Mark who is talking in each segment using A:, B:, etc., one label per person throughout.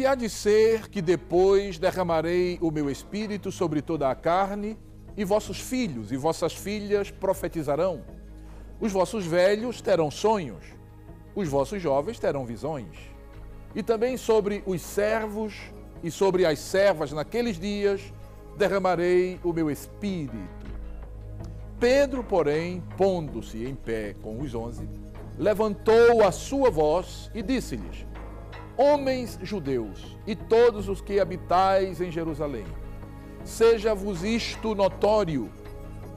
A: há de ser que depois derramarei o meu espírito sobre toda a carne, e vossos filhos e vossas filhas profetizarão. Os vossos velhos terão sonhos, os vossos jovens terão visões. E também sobre os servos e sobre as servas naqueles dias derramarei o meu espírito. Pedro, porém, pondo-se em pé com os 11, levantou a sua voz e disse-lhes: Homens judeus e todos os que habitais em Jerusalém, seja-vos isto notório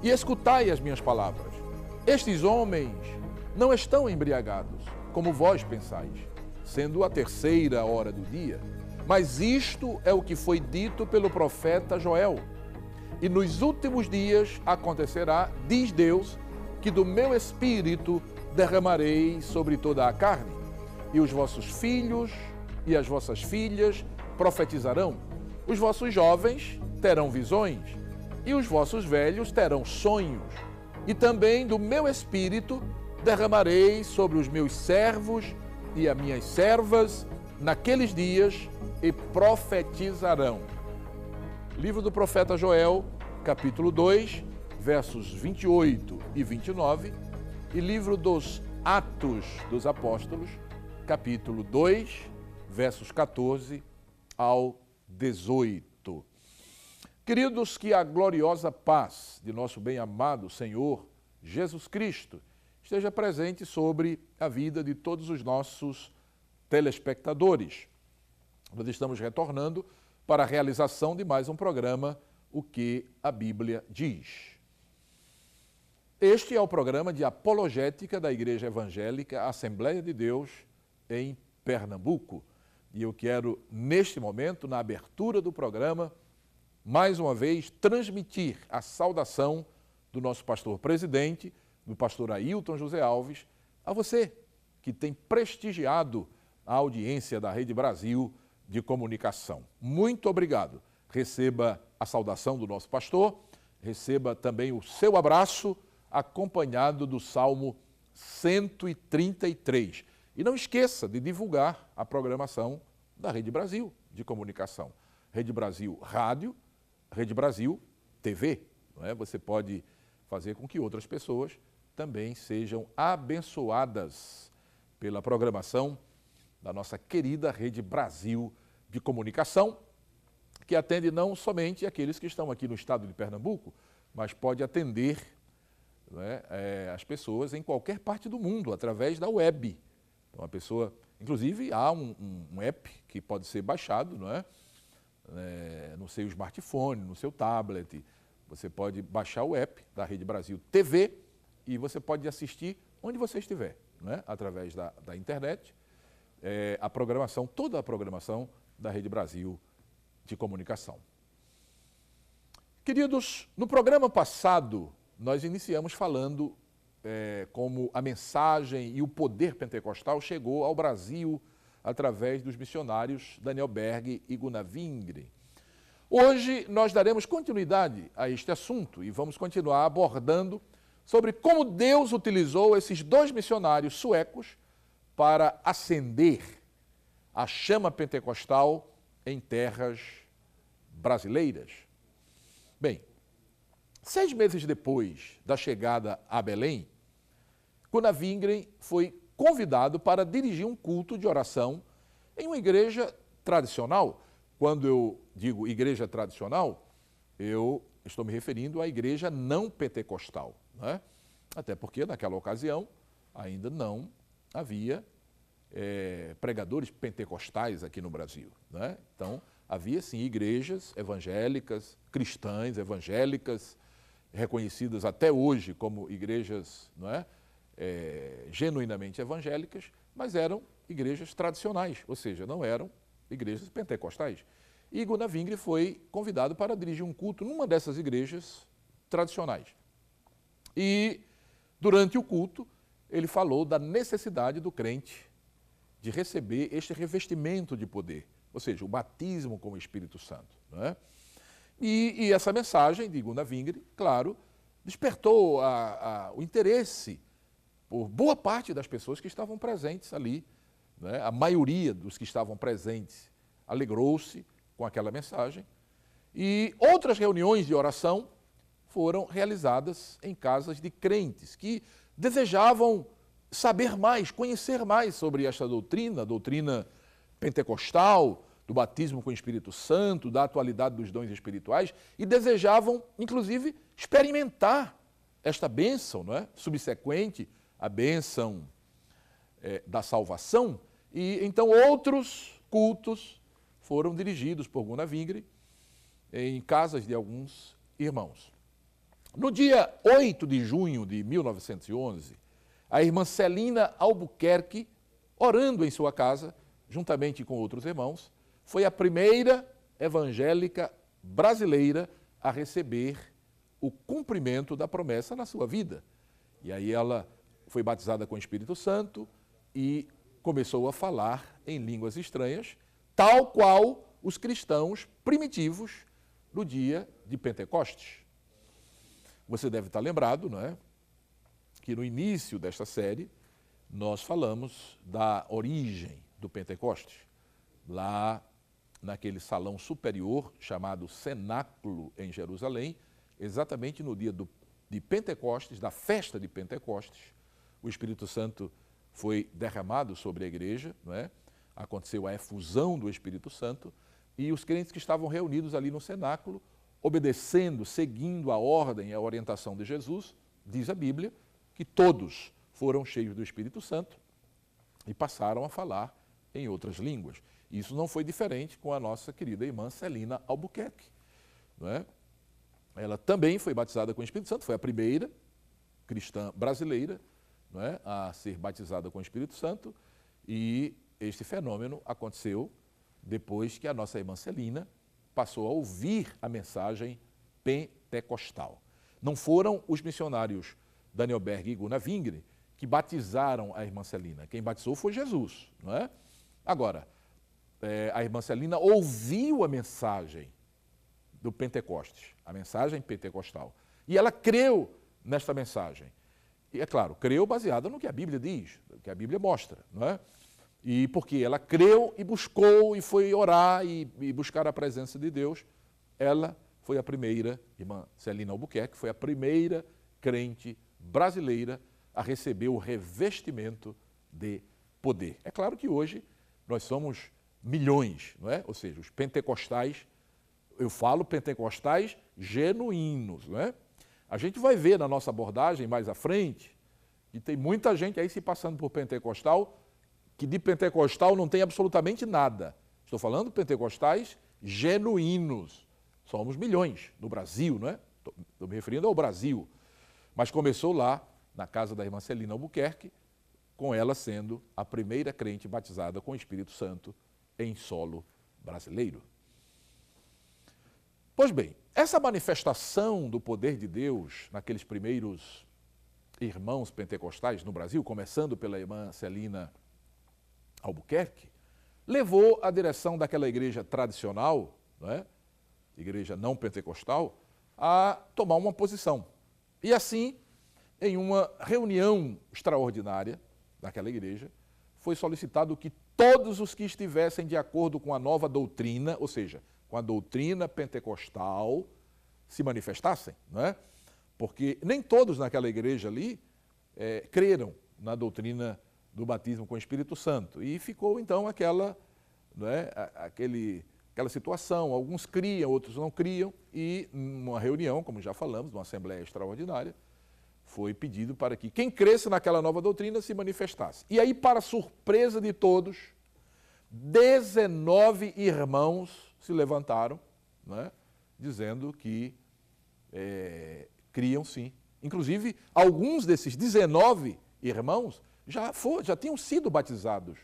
A: e escutai as minhas palavras. Estes homens não estão embriagados, como vós pensais, sendo a 3ª hora do dia, mas isto é o que foi dito pelo profeta Joel. E nos últimos dias acontecerá, diz Deus, que do meu espírito derramarei sobre toda a carne, e os vossos filhos e as vossas filhas profetizarão, os vossos jovens terão visões, e os vossos velhos terão sonhos, e também do meu espírito derramarei sobre os meus servos e as minhas servas naqueles dias, e profetizarão. Livro do profeta Joel, capítulo 2, versos 28 e 29, e livro dos Atos dos Apóstolos, capítulo 2, versos 14 ao 18. Queridos, que a gloriosa paz de nosso bem-amado Senhor Jesus Cristo esteja presente sobre a vida de todos os nossos telespectadores. Nós estamos retornando para a realização de mais um programa, O que a Bíblia diz. Este é o programa de apologética da Igreja Evangélica Assembleia de Deus em Pernambuco. E eu quero, neste momento, na abertura do programa, mais uma vez, transmitir a saudação do nosso pastor presidente, do pastor Ailton José Alves, a você que tem prestigiado a audiência da Rede Brasil de Comunicação. Muito obrigado. Receba a saudação do nosso pastor, receba também o seu abraço, acompanhado do Salmo 133. E não esqueça de divulgar a programação da Rede Brasil de Comunicação. Rede Brasil Rádio, Rede Brasil TV. Não é? Você pode fazer com que outras pessoas também sejam abençoadas pela programação da nossa querida Rede Brasil de Comunicação, que atende não somente aqueles que estão aqui no estado de Pernambuco, mas pode atender, não é, as pessoas em qualquer parte do mundo, através da web. Então, a pessoa, inclusive, há um app que pode ser baixado, não é? No seu smartphone, no seu tablet. Você pode baixar o app da Rede Brasil TV e você pode assistir onde você estiver, não é? Através da internet, a programação, toda a programação da Rede Brasil de Comunicação. Queridos, no programa passado, nós iniciamos falando como a mensagem e o poder pentecostal chegou ao Brasil através dos missionários Daniel Berg e Gunnar Wingren. Hoje nós daremos continuidade a este assunto e vamos continuar abordando sobre como Deus utilizou esses 2 missionários suecos para acender a chama pentecostal em terras brasileiras. Bem, 6 meses depois da chegada a Belém, Gunnar Wingren foi convidado para dirigir um culto de oração em uma igreja tradicional. Quando eu digo igreja tradicional, eu estou me referindo à igreja não pentecostal, né? Até porque naquela ocasião ainda não havia pregadores pentecostais aqui no Brasil, né? Então, havia sim igrejas evangélicas, cristãs evangélicas, reconhecidas até hoje como igrejas, não é? Genuinamente evangélicas, mas eram igrejas tradicionais, ou seja, não eram igrejas pentecostais. E Gunnar Wingren foi convidado para dirigir um culto numa dessas igrejas tradicionais. E, durante o culto, ele falou da necessidade do crente de receber este revestimento de poder, ou seja, o batismo com o Espírito Santo, não é? E essa mensagem de Gunnar Wingren, claro, despertou o interesse por boa parte das pessoas que estavam presentes ali, né? A maioria dos que estavam presentes alegrou-se com aquela mensagem. E outras reuniões de oração foram realizadas em casas de crentes que desejavam saber mais, conhecer mais sobre esta doutrina, a doutrina pentecostal, do batismo com o Espírito Santo, da atualidade dos dons espirituais, e desejavam, inclusive, experimentar esta bênção, não é? Subsequente à bênção da salvação. E então outros cultos foram dirigidos por Gunnar Wingre em casas de alguns irmãos. No dia 8 de junho de 1911, a irmã Celina Albuquerque, orando em sua casa, juntamente com outros irmãos, foi a primeira evangélica brasileira a receber o cumprimento da promessa na sua vida. E aí ela foi batizada com o Espírito Santo e começou a falar em línguas estranhas, tal qual os cristãos primitivos no dia de Pentecostes. Você deve estar lembrado, não é? Que no início desta série nós falamos da origem do Pentecostes, lá naquele salão superior chamado Cenáculo em Jerusalém, exatamente no dia de Pentecostes, da festa de Pentecostes. O Espírito Santo foi derramado sobre a igreja, não é? Aconteceu a efusão do Espírito Santo e os crentes que estavam reunidos ali no cenáculo, obedecendo, seguindo a ordem e a orientação de Jesus, diz a Bíblia, que todos foram cheios do Espírito Santo e passaram a falar em outras línguas. Isso não foi diferente com a nossa querida irmã Celina Albuquerque, não é? Ela também foi batizada com o Espírito Santo, foi a primeira cristã brasileira, não é, a ser batizada com o Espírito Santo, e este fenômeno aconteceu depois que a nossa irmã Celina passou a ouvir a mensagem pentecostal. Não foram os missionários Daniel Berg e Gunnar Wingre que batizaram a irmã Celina. Quem batizou foi Jesus, não é? Agora, a irmã Celina ouviu a mensagem do Pentecostes, a mensagem pentecostal, e ela creu nesta mensagem. E, é claro, creu baseada no que a Bíblia diz, no que a Bíblia mostra, não é? E porque ela creu e buscou e foi orar e buscar a presença de Deus, ela foi a primeira, irmã Celina Albuquerque, foi a primeira crente brasileira a receber o revestimento de poder. É claro que hoje nós somos milhões, não é? Ou seja, os pentecostais, eu falo pentecostais genuínos, não é? A gente vai ver na nossa abordagem mais à frente que tem muita gente aí se passando por pentecostal, que de pentecostal não tem absolutamente nada. Estou falando pentecostais genuínos. Somos milhões no Brasil, não é? Estou me referindo ao Brasil. Mas começou lá, na casa da irmã Celina Albuquerque, com ela sendo a primeira crente batizada com o Espírito Santo em solo brasileiro. Pois bem, essa manifestação do poder de Deus naqueles primeiros irmãos pentecostais no Brasil, começando pela irmã Celina Albuquerque, levou a direção daquela igreja tradicional, não é? Igreja não pentecostal, a tomar uma posição. E assim, em uma reunião extraordinária daquela igreja, foi solicitado que todos os que estivessem de acordo com a nova doutrina, ou seja, com a doutrina pentecostal, se manifestassem, não é? Porque nem todos naquela igreja ali creram na doutrina do batismo com o Espírito Santo. E ficou então aquela, não é, aquela situação, alguns criam, outros não criam, e numa reunião, como já falamos, numa assembleia extraordinária, foi pedido para que quem cresce naquela nova doutrina se manifestasse. E aí, para surpresa de todos, 19 irmãos se levantaram, não é, dizendo que criam sim. Inclusive, alguns desses 19 irmãos já tinham sido batizados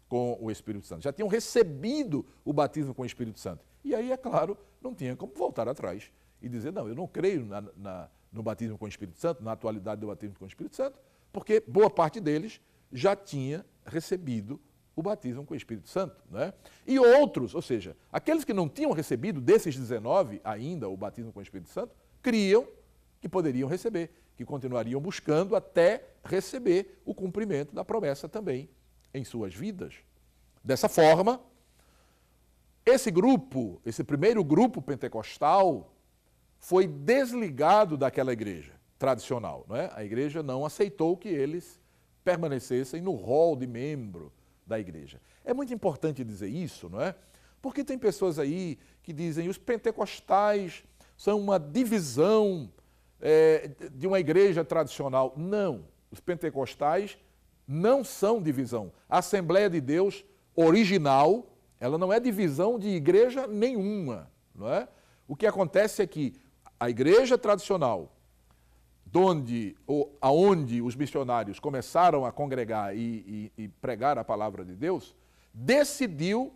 A: com o Espírito Santo, já tinham recebido o batismo com o Espírito Santo. E aí, é claro, não tinha como voltar atrás e dizer, não, eu não creio no batismo com o Espírito Santo, na atualidade do batismo com o Espírito Santo, porque boa parte deles já tinha recebido o batismo com o Espírito Santo, né? E outros, ou seja, aqueles que não tinham recebido, desses 19 ainda, o batismo com o Espírito Santo, criam que poderiam receber, que continuariam buscando até receber o cumprimento da promessa também em suas vidas. Dessa forma, Esse grupo, esse primeiro grupo pentecostal, foi desligado daquela igreja tradicional, não é? A igreja não aceitou que eles permanecessem no rol de membro da igreja. É muito importante dizer isso, não é? Porque tem pessoas aí que dizem os pentecostais são uma divisão de uma igreja tradicional. Não, os pentecostais não são divisão. A Assembleia de Deus original, ela não é divisão de igreja nenhuma, não é? O que acontece é que a igreja tradicional, aonde os missionários começaram a congregar e pregar a palavra de Deus, decidiu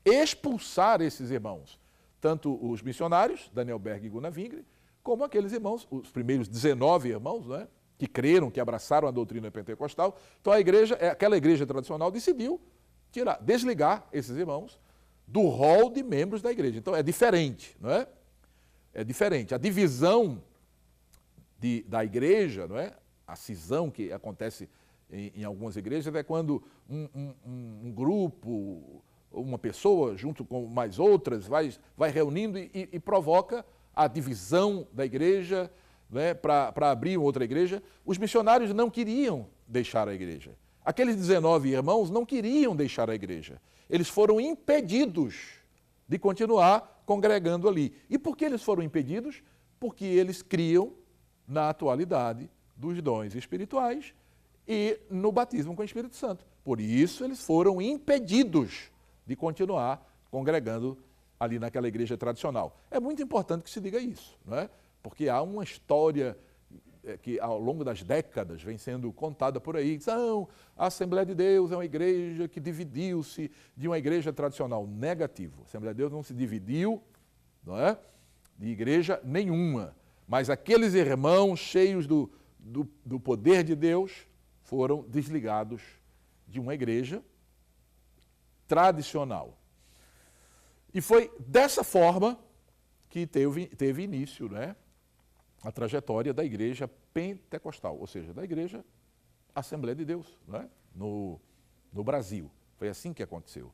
A: expulsar esses irmãos. Tanto os missionários, Daniel Berg e Gunnar Wingre, como aqueles irmãos, os primeiros 19 irmãos, né, que creram, que abraçaram a doutrina pentecostal. Então aquela igreja tradicional decidiu desligar esses irmãos do rol de membros da igreja. Então é diferente, não é? É diferente. A divisão da igreja, não é? A cisão que acontece em algumas igrejas é quando um grupo, uma pessoa, junto com mais outras, vai reunindo e provoca a divisão da igreja, né, para abrir outra igreja. Os missionários não queriam deixar a igreja. Aqueles 19 irmãos não queriam deixar a igreja. Eles foram impedidos de continuar congregando ali. E por que eles foram impedidos? Porque eles criam na atualidade dos dons espirituais e no batismo com o Espírito Santo. Por isso eles foram impedidos de continuar congregando ali naquela igreja tradicional. É muito importante que se diga isso, não é? Porque há uma história que ao longo das décadas vem sendo contada por aí. Não, a Assembleia de Deus é uma igreja que dividiu-se de uma igreja tradicional. Negativo. A Assembleia de Deus não se dividiu, não é? De igreja nenhuma. Mas aqueles irmãos cheios do poder de Deus foram desligados de uma igreja tradicional. E foi dessa forma que teve início, né, a trajetória da igreja pentecostal, ou seja, da igreja Assembleia de Deus, né, no Brasil. Foi assim que aconteceu.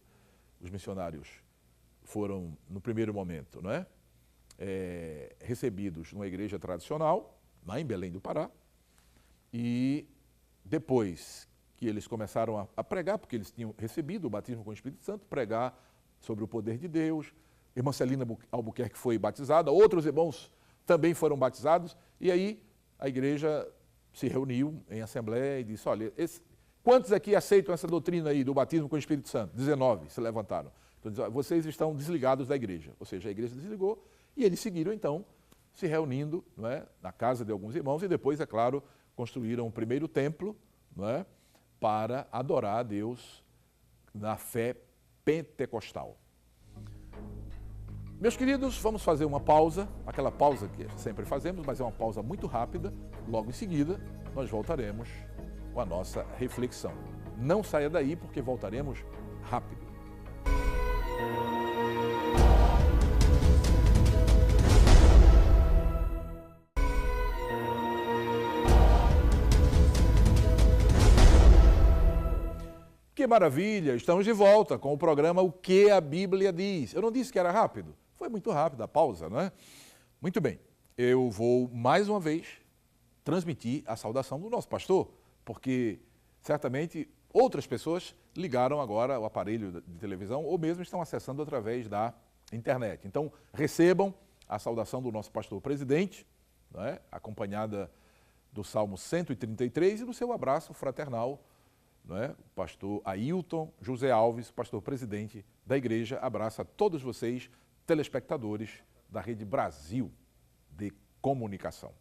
A: Os missionários foram, no primeiro momento, né, recebidos numa igreja tradicional, lá em Belém do Pará, e depois que eles começaram a pregar, porque eles tinham recebido o batismo com o Espírito Santo, pregar sobre o poder de Deus. Irmã Celina Albuquerque foi batizada, outros irmãos também foram batizados, e aí a igreja se reuniu em assembleia e disse, olha, quantos aqui aceitam essa doutrina aí do batismo com o Espírito Santo? 19 se levantaram. Então, vocês estão desligados da igreja. Ou seja, a igreja desligou e eles seguiram, então, se reunindo, não é, na casa de alguns irmãos e depois, é claro, construíram o primeiro templo, não é, para adorar a Deus na fé pentecostal. Meus queridos, vamos fazer uma pausa, aquela pausa que sempre fazemos, mas é uma pausa muito rápida. Logo em seguida, nós voltaremos com a nossa reflexão. Não saia daí, porque voltaremos rápido. Que maravilha! Estamos de volta com o programa O que a Bíblia diz. Eu não disse que era rápido? Foi muito rápido a pausa, não é? Muito bem, eu vou mais uma vez transmitir a saudação do nosso pastor, porque certamente outras pessoas ligaram agora o aparelho de televisão ou mesmo estão acessando através da internet. Então, recebam a saudação do nosso pastor presidente, não é? Acompanhada do Salmo 133 e do seu abraço fraternal, não é? O pastor Ailton José Alves, pastor presidente da igreja, abraça a todos vocês, telespectadores da Rede Brasil de Comunicação.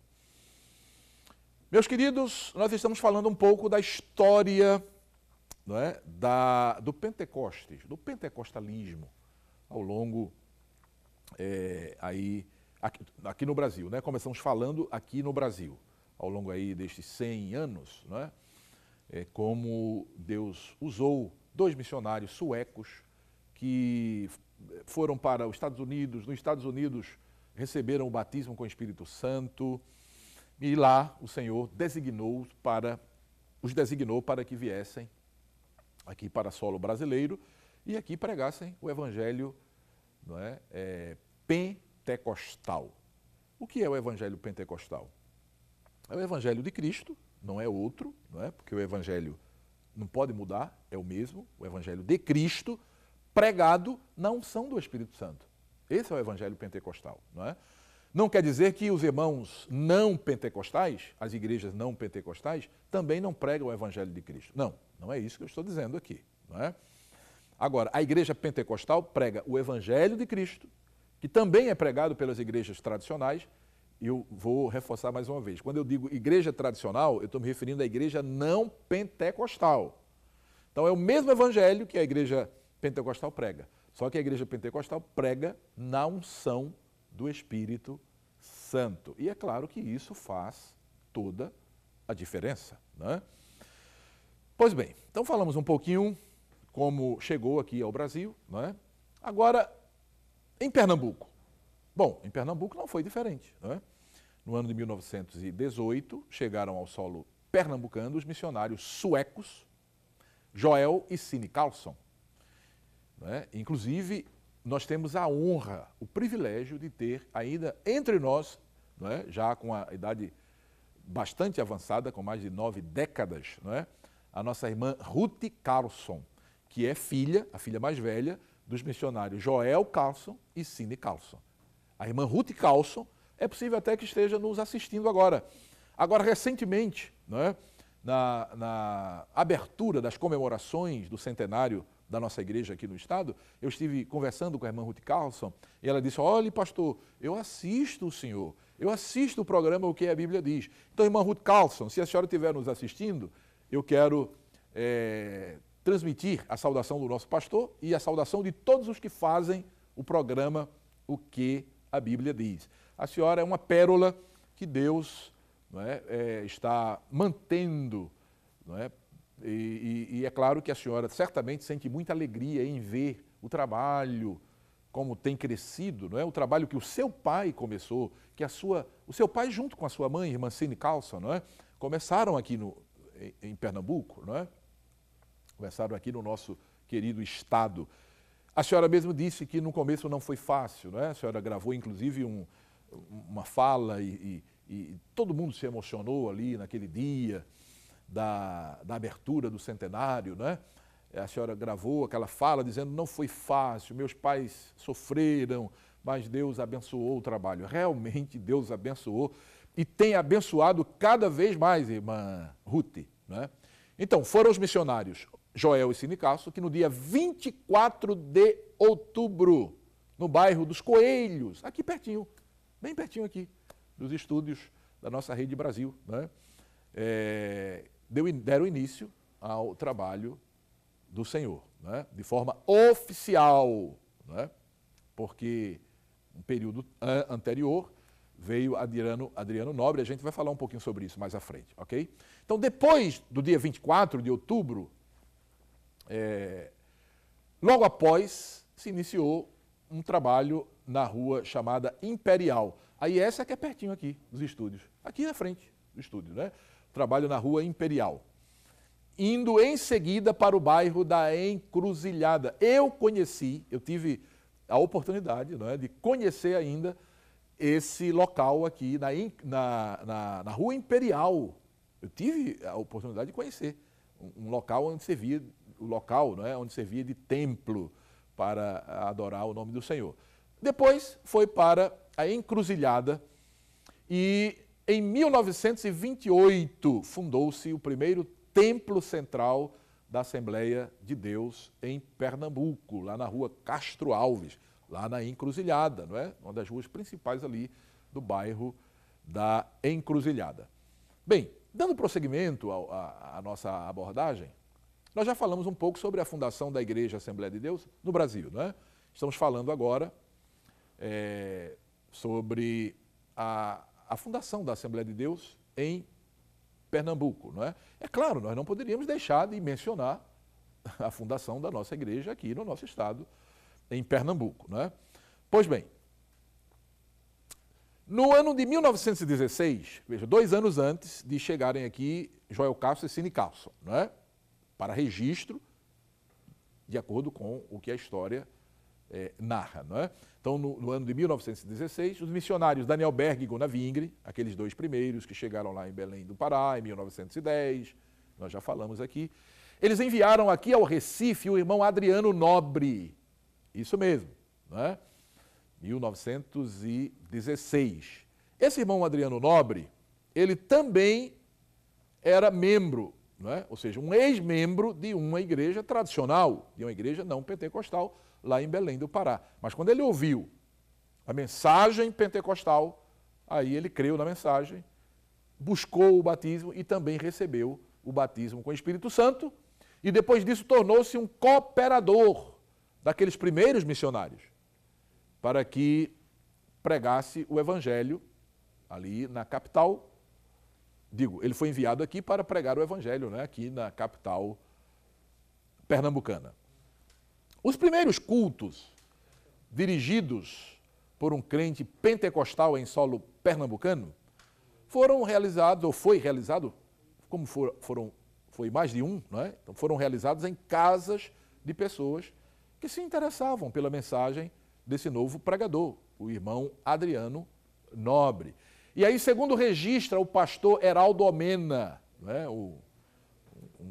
A: Meus queridos, nós estamos falando um pouco da história, não é, do Pentecostes, do pentecostalismo, ao longo, aqui no Brasil, né? Começamos falando aqui no Brasil, ao longo aí destes 100 anos, não é? Como Deus usou 2 missionários suecos que foram para os Estados Unidos, nos Estados Unidos receberam o batismo com o Espírito Santo e lá o Senhor os designou para que viessem aqui para solo brasileiro e aqui pregassem o Evangelho não é pentecostal. O que é o evangelho pentecostal? É o evangelho de Cristo, não é outro, não é? Porque o evangelho não pode mudar, é o mesmo, o evangelho de Cristo, pregado na unção do Espírito Santo. Esse é o evangelho pentecostal, não é? Não quer dizer que os irmãos não pentecostais, as igrejas não pentecostais, também não pregam o evangelho de Cristo. Não, não é isso que eu estou dizendo aqui, não é? Agora, a igreja pentecostal prega o evangelho de Cristo, que também é pregado pelas igrejas tradicionais. Eu vou reforçar mais uma vez. Quando eu digo igreja tradicional, eu estou me referindo à igreja não pentecostal. Então é o mesmo evangelho que a igreja pentecostal prega, só que a igreja pentecostal prega na unção do Espírito Santo. E é claro que isso faz toda a diferença, né? Pois bem, então falamos um pouquinho como chegou aqui ao Brasil, né? Agora, em Pernambuco. Bom, em Pernambuco não foi diferente, né? No ano de 1918, chegaram ao solo pernambucano os missionários suecos Joel e Cine Carlson, né? Inclusive, nós temos a honra, o privilégio de ter ainda entre nós, né, já com a idade bastante avançada, com mais de 9 décadas, né, a nossa irmã Ruth Carlson, que é a filha mais velha dos missionários Joel Carlson e Cine Carlson. A irmã Ruth Carlson é possível até que esteja nos assistindo agora. Agora, recentemente, né, na abertura das comemorações do centenário da nossa igreja aqui no estado, eu estive conversando com a irmã Ruth Carlson e ela disse: olha, pastor, eu assisto o senhor, eu assisto o programa O que a Bíblia diz. Então, irmã Ruth Carlson, se a senhora estiver nos assistindo, eu quero transmitir a saudação do nosso pastor e a saudação de todos os que fazem o programa O que a Bíblia diz. A senhora é uma pérola que Deus, não é, está mantendo, não é? E é claro que a senhora certamente sente muita alegria em ver o trabalho, como tem crescido, não é? O trabalho que o seu pai começou, que o seu pai junto com a sua mãe, irmã Cine Carlson, não é? Começaram aqui em Pernambuco, não é? Começaram aqui no nosso querido estado. A senhora mesmo disse que no começo não foi fácil, não é? A senhora gravou inclusive uma fala e todo mundo se emocionou ali naquele dia da abertura do centenário, né? A senhora gravou aquela fala dizendo: não foi fácil, meus pais sofreram, mas Deus abençoou o trabalho. Realmente Deus abençoou e tem abençoado cada vez mais, irmã Ruth, né? Então, foram os missionários Joel e Cine Carlson que no dia 24 de outubro, no bairro dos Coelhos, aqui pertinho, bem pertinho aqui, dos estúdios da nossa Rede Brasil, né? Deram início ao trabalho do Senhor, né? De forma oficial, né? Porque no período anterior veio Adriano Nobre, a gente vai falar um pouquinho sobre isso mais à frente, ok? Então, depois do dia 24 de outubro, logo após, se iniciou um trabalho na rua chamada Imperial. Aí essa que é pertinho aqui dos estúdios, aqui na frente do estúdio, né? Trabalho na rua Imperial. Indo em seguida para o bairro da Encruzilhada. Eu tive a oportunidade, não é, de conhecer ainda esse local aqui na rua Imperial. Eu tive a oportunidade de conhecer um local onde servia, não é, onde servia de templo para adorar o nome do Senhor. Depois foi para a Encruzilhada e em 1928 fundou-se o primeiro templo central da Assembleia de Deus em Pernambuco, lá na rua Castro Alves, lá na Encruzilhada, não é? Uma das ruas principais ali do bairro da Encruzilhada. Bem, dando prosseguimento à nossa abordagem, nós já falamos um pouco sobre a fundação da Igreja Assembleia de Deus no Brasil, não é? Estamos falando agora sobre a fundação da Assembleia de Deus em Pernambuco, não é? É claro, nós não poderíamos deixar de mencionar a fundação da nossa igreja aqui no nosso estado, em Pernambuco, não é? Pois bem, no ano de 1916, veja, 2 anos antes de chegarem aqui Joel Carlson e Cine Carlson, não é? Para registro, de acordo com o que a história narra. Não é? Então, no ano de 1916, os missionários Daniel Berg e Gunnar Vingre, aqueles dois primeiros que chegaram lá em Belém do Pará, em 1910, nós já falamos aqui, eles enviaram aqui ao Recife o irmão Adriano Nobre. Isso mesmo, não é? 1916. Esse irmão Adriano Nobre, ele também era membro, não é? Ou seja, um ex-membro de uma igreja tradicional, de uma igreja não pentecostal, lá em Belém do Pará. Mas quando ele ouviu a mensagem pentecostal, aí ele creu na mensagem, buscou o batismo e também recebeu o batismo com o Espírito Santo, e depois disso tornou-se um cooperador daqueles primeiros missionários, para que pregasse o evangelho ali na capital. Ele foi enviado aqui para pregar o evangelho, né, aqui na capital pernambucana. Os primeiros cultos dirigidos por um crente pentecostal em solo pernambucano foram realizados, ou foi realizado, como foi mais de um, não é? Então foram realizados em casas de pessoas que se interessavam pela mensagem desse novo pregador, o irmão Adriano Nobre. E aí, segundo registra o pastor Heraldo Omena, né, um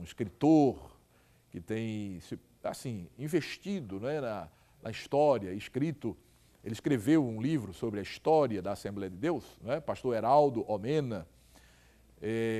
A: escritor que tem assim, investido, né, na história, ele escreveu um livro sobre a história da Assembleia de Deus, né, pastor Heraldo Omena.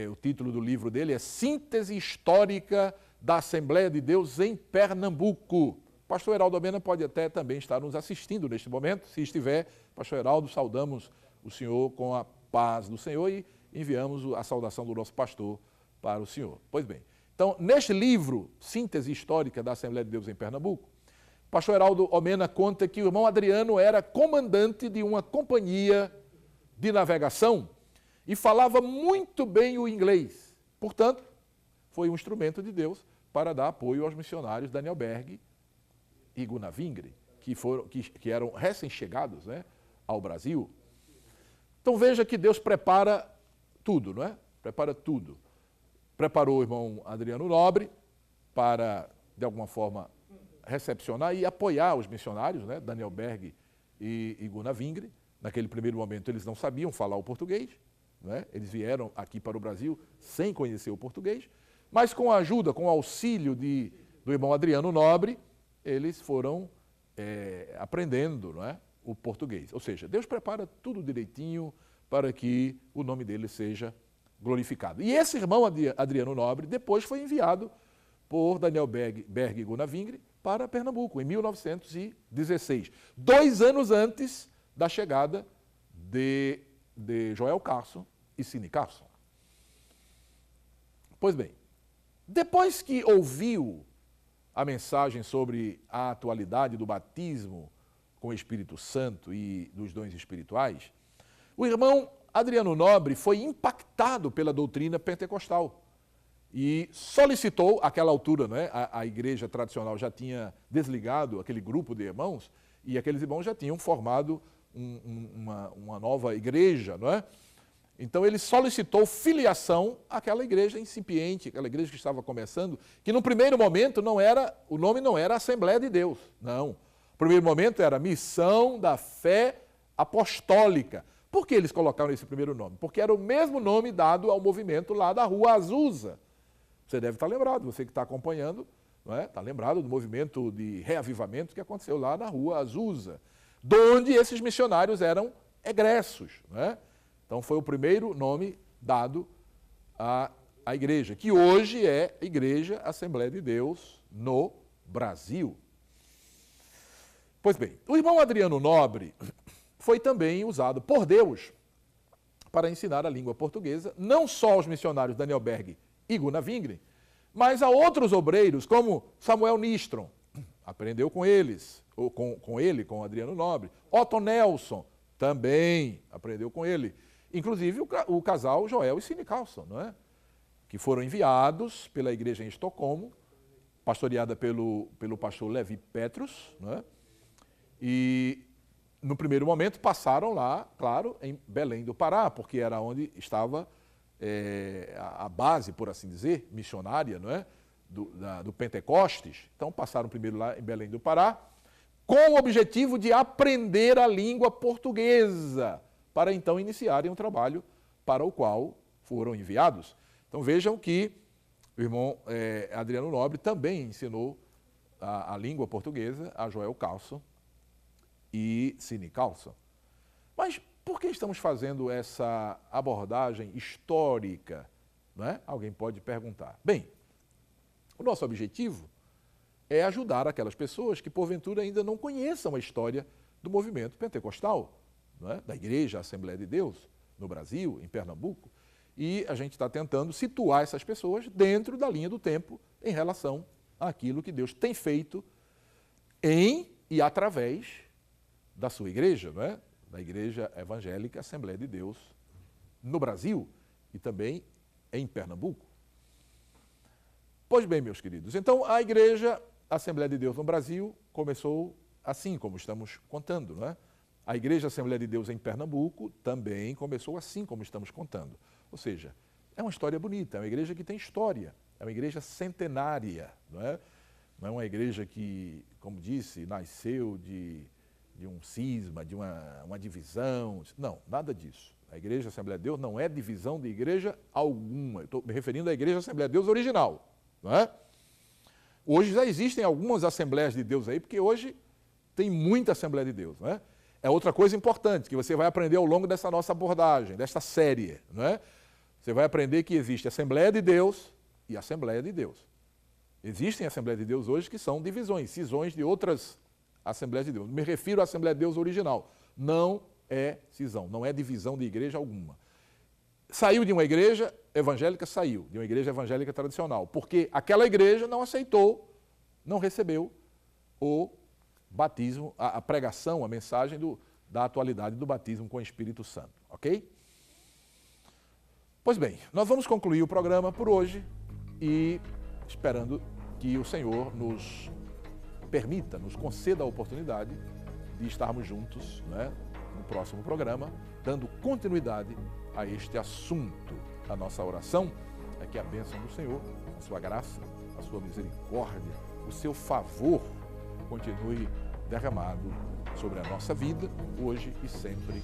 A: O título do livro dele é Síntese Histórica da Assembleia de Deus em Pernambuco. Pastor Heraldo Omena pode até também estar nos assistindo neste momento. Se estiver, pastor Heraldo, saudamos o senhor com a paz do Senhor e enviamos a saudação do nosso pastor para o senhor. Pois bem, então, neste livro, Síntese Histórica da Assembleia de Deus em Pernambuco, pastor Heraldo Omena conta que o irmão Adriano era comandante de uma companhia de navegação e falava muito bem o inglês. Portanto, foi um instrumento de Deus para dar apoio aos missionários Daniel Berg e Gunnar Vingre, que eram recém-chegados, né, ao Brasil. Então veja que Deus prepara tudo, não é? Prepara tudo. Preparou o irmão Adriano Nobre para, de alguma forma, recepcionar e apoiar os missionários, né? Daniel Berg e Gunnar Vingre. Naquele primeiro momento eles não sabiam falar o português, né? Eles vieram aqui para o Brasil sem conhecer o português, mas com a ajuda, com o auxílio do irmão Adriano Nobre, eles foram aprendendo, não é, o português. Ou seja, Deus prepara tudo direitinho para que o nome dele seja glorificado. E esse irmão Adriano Nobre depois foi enviado por Daniel Berg e Gunnar Vingre para Pernambuco, em 1916, 2 anos antes da chegada de Joel Carson e Cine Carson. Pois bem, depois que ouviu a mensagem sobre a atualidade do batismo com o Espírito Santo e dos dons espirituais, o irmão Adriano Nobre foi impactado pela doutrina pentecostal e solicitou, àquela altura, né, a igreja tradicional já tinha desligado aquele grupo de irmãos e aqueles irmãos já tinham formado uma nova igreja, não é? Então ele solicitou filiação àquela igreja incipiente, aquela igreja que estava começando, que no primeiro momento o nome não era Assembleia de Deus, não. No primeiro momento era Missão da Fé Apostólica. Por que eles colocaram esse primeiro nome? Porque era o mesmo nome dado ao movimento lá da Rua Azusa. Você deve estar lembrado, você que está acompanhando, não é? Está lembrado do movimento de reavivamento que aconteceu lá na Rua Azusa, de onde esses missionários eram egressos, não é? Então foi o primeiro nome dado à igreja, que hoje é Igreja Assembleia de Deus no Brasil. Pois bem, o irmão Adriano Nobre foi também usado por Deus para ensinar a língua portuguesa, não só aos missionários Daniel Berg e Gunnar Vingre, mas a outros obreiros, como Samuel Nistron, aprendeu com eles, ou com Adriano Nobre. Otto Nelson também aprendeu com ele. Inclusive o casal Joel e Cine Carlson, não é? Que foram enviados pela igreja em Estocolmo, pastoreada pelo pastor Levi Petrus, não é? E no primeiro momento passaram lá, claro, em Belém do Pará, porque era onde estava a base, por assim dizer, missionária, não é? do Pentecostes. Então passaram primeiro lá em Belém do Pará, com o objetivo de aprender a língua portuguesa, para então iniciarem um trabalho para o qual foram enviados. Então vejam que o irmão Adriano Nobre também ensinou a língua portuguesa a Joel Carlson e Sidney Carlson. Mas por que estamos fazendo essa abordagem histórica? Não é? Alguém pode perguntar. Bem, o nosso objetivo é ajudar aquelas pessoas que porventura ainda não conheçam a história do movimento pentecostal, não é? Da Igreja Assembleia de Deus no Brasil, em Pernambuco, e a gente está tentando situar essas pessoas dentro da linha do tempo em relação àquilo que Deus tem feito em e através da sua igreja, não é? Da Igreja Evangélica Assembleia de Deus no Brasil e também em Pernambuco. Pois bem, meus queridos, então a Igreja Assembleia de Deus no Brasil começou assim, como estamos contando, não é? A Igreja Assembleia de Deus em Pernambuco também começou assim, como estamos contando. Ou seja, é uma história bonita, é uma igreja que tem história, é uma igreja centenária, não é? Não é uma igreja que, como disse, nasceu de um cisma, de uma divisão. Não, nada disso. A Igreja Assembleia de Deus não é divisão de igreja alguma. Estou me referindo à Igreja Assembleia de Deus original, não é? Hoje já existem algumas Assembleias de Deus aí, porque hoje tem muita Assembleia de Deus, não é? É outra coisa importante que você vai aprender ao longo dessa nossa abordagem, desta série, não é? Você vai aprender que existe Assembleia de Deus e Assembleia de Deus. Existem Assembleias de Deus hoje que são divisões, cisões de outras Assembleias de Deus. Me refiro à Assembleia de Deus original. Não é cisão, não é divisão de igreja alguma. Saiu de uma igreja evangélica, saiu de uma igreja evangélica tradicional, porque aquela igreja não aceitou, não recebeu o batismo, a pregação, a mensagem da atualidade do batismo com o Espírito Santo, ok? Pois bem, nós vamos concluir o programa por hoje e esperando que o Senhor nos permita, nos conceda a oportunidade de estarmos juntos, né, no próximo programa, dando continuidade a este assunto. A nossa oração é que a bênção do Senhor, a sua graça, a sua misericórdia, o seu favor continue derramado sobre a nossa vida, hoje e sempre.